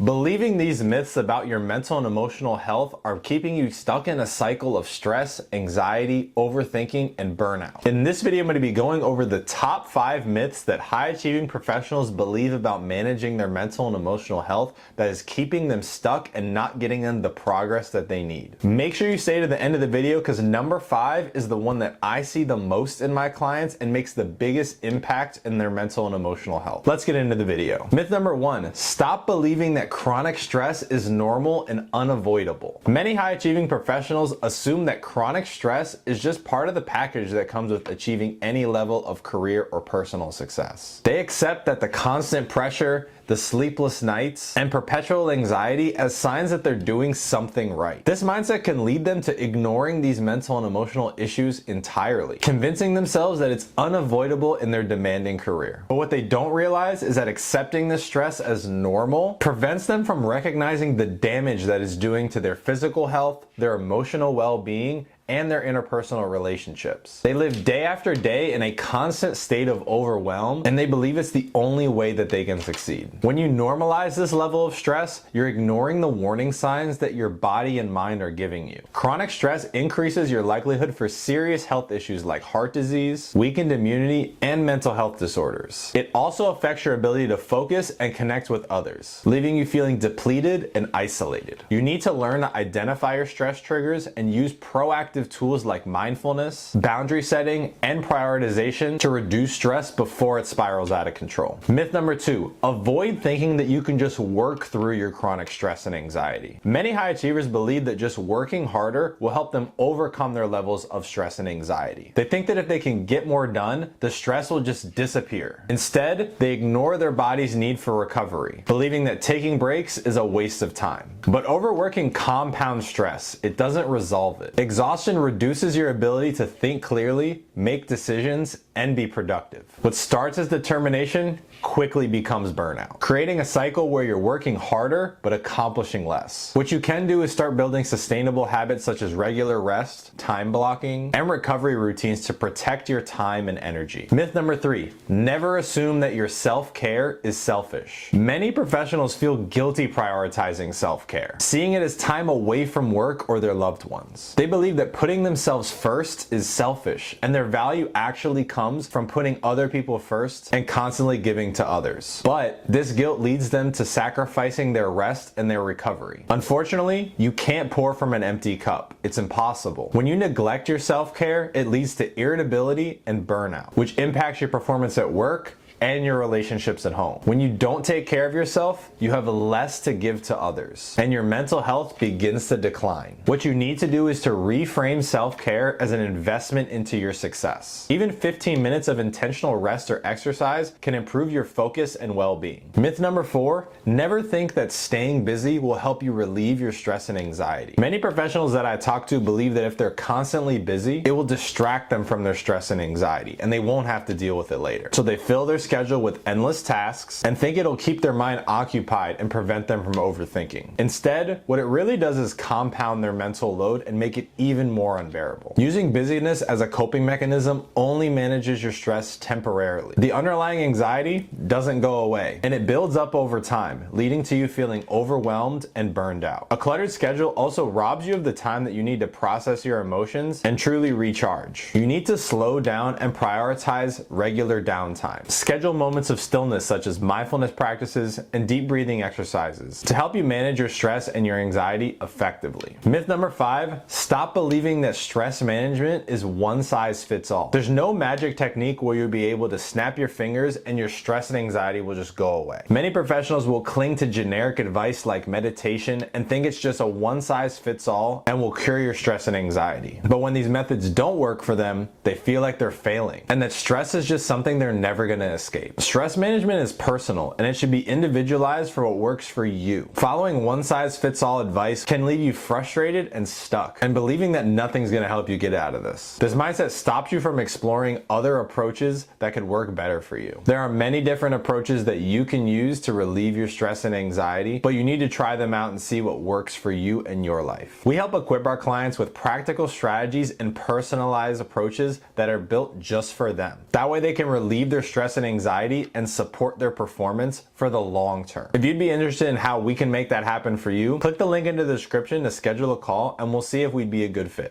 Believing these myths about your mental and emotional health are keeping you stuck in a cycle of stress, anxiety, overthinking, and burnout. In this video, I'm going to be going over the top 5 myths that high-achieving professionals believe about managing their mental and emotional health that is keeping them stuck and not getting them the progress that they need. Make sure you stay to the end of the video because number 5 is the one that I see the most in my clients and makes the biggest impact in their mental and emotional health. Let's get into the video. Myth number 1, stop believing that chronic stress is normal and unavoidable. Many high-achieving professionals assume that chronic stress is just part of the package that comes with achieving any level of career or personal success. They accept that the constant pressure, the sleepless nights, and perpetual anxiety as signs that they're doing something right. This mindset can lead them to ignoring these mental and emotional issues entirely, convincing themselves that it's unavoidable in their demanding career. But what they don't realize is that accepting this stress as normal prevents them from recognizing the damage that it's doing to their physical health, their emotional well-being, and their interpersonal relationships. They live day after day in a constant state of overwhelm, and they believe it's the only way that they can succeed. When you normalize this level of stress, you're ignoring the warning signs that your body and mind are giving you. Chronic stress increases your likelihood for serious health issues like heart disease, weakened immunity, and mental health disorders. It also affects your ability to focus and connect with others, leaving you feeling depleted and isolated. You need to learn to identify your stress triggers and use proactive tools like mindfulness, boundary setting, and prioritization to reduce stress before it spirals out of control. Myth number 2, avoid thinking that you can just work through your chronic stress and anxiety. Many high achievers believe that just working harder will help them overcome their levels of stress and anxiety. They think that if they can get more done, the stress will just disappear. Instead, they ignore their body's need for recovery, believing that taking breaks is a waste of time. But overworking compounds stress. It doesn't resolve it. Exhaustion reduces your ability to think clearly, make decisions, and be productive. What starts as determination quickly becomes burnout, creating a cycle where you're working harder but accomplishing less. What you can do is start building sustainable habits such as regular rest, time blocking, and recovery routines to protect your time and energy. Myth number 3, never assume that your self-care is selfish. Many professionals feel guilty prioritizing self-care, seeing it as time away from work or their loved ones. They believe that putting themselves first is selfish, and their value actually comes from putting other people first and constantly giving to others. But this guilt leads them to sacrificing their rest and their recovery. Unfortunately, you can't pour from an empty cup. It's impossible. When you neglect your self-care, it leads to irritability and burnout, which impacts your performance at work and your relationships at home. When you don't take care of yourself, you have less to give to others, and your mental health begins to decline. What you need to do is to reframe self-care as an investment into your success. Even 15 minutes of intentional rest or exercise can improve your focus and well-being. Myth number 4, never think that staying busy will help you relieve your stress and anxiety. Many professionals that I talk to believe that if they're constantly busy, it will distract them from their stress and anxiety, and they won't have to deal with it later. So they fill their schedule with endless tasks and think it'll keep their mind occupied and prevent them from overthinking. Instead, what it really does is compound their mental load and make it even more unbearable. Using busyness as a coping mechanism only manages your stress temporarily. The underlying anxiety doesn't go away, and it builds up over time, leading to you feeling overwhelmed and burned out. A cluttered schedule also robs you of the time that you need to process your emotions and truly recharge. You need to slow down and prioritize regular downtime. Schedule moments of stillness such as mindfulness practices and deep breathing exercises to help you manage your stress and your anxiety effectively. Myth number 5, stop believing that stress management is one size fits all. There's no magic technique where you'll be able to snap your fingers and your stress and anxiety will just go away. Many professionals will cling to generic advice like meditation and think it's just a one size fits all and will cure your stress and anxiety. But when these methods don't work for them, they feel like they're failing and that stress is just something they're never going to escape. Stress management is personal and it should be individualized for what works for you. Following one-size-fits-all advice can leave you frustrated and stuck and believing that nothing's going to help you get out of this. This mindset stops you from exploring other approaches that could work better for you. There are many different approaches that you can use to relieve your stress and anxiety, but you need to try them out and see what works for you and your life. We help equip our clients with practical strategies and personalized approaches that are built just for them. That way they can relieve their stress and anxiety anxiety and support their performance for the long term. If you'd be interested in how we can make that happen for you, click the link in the description to schedule a call and we'll see if we'd be a good fit.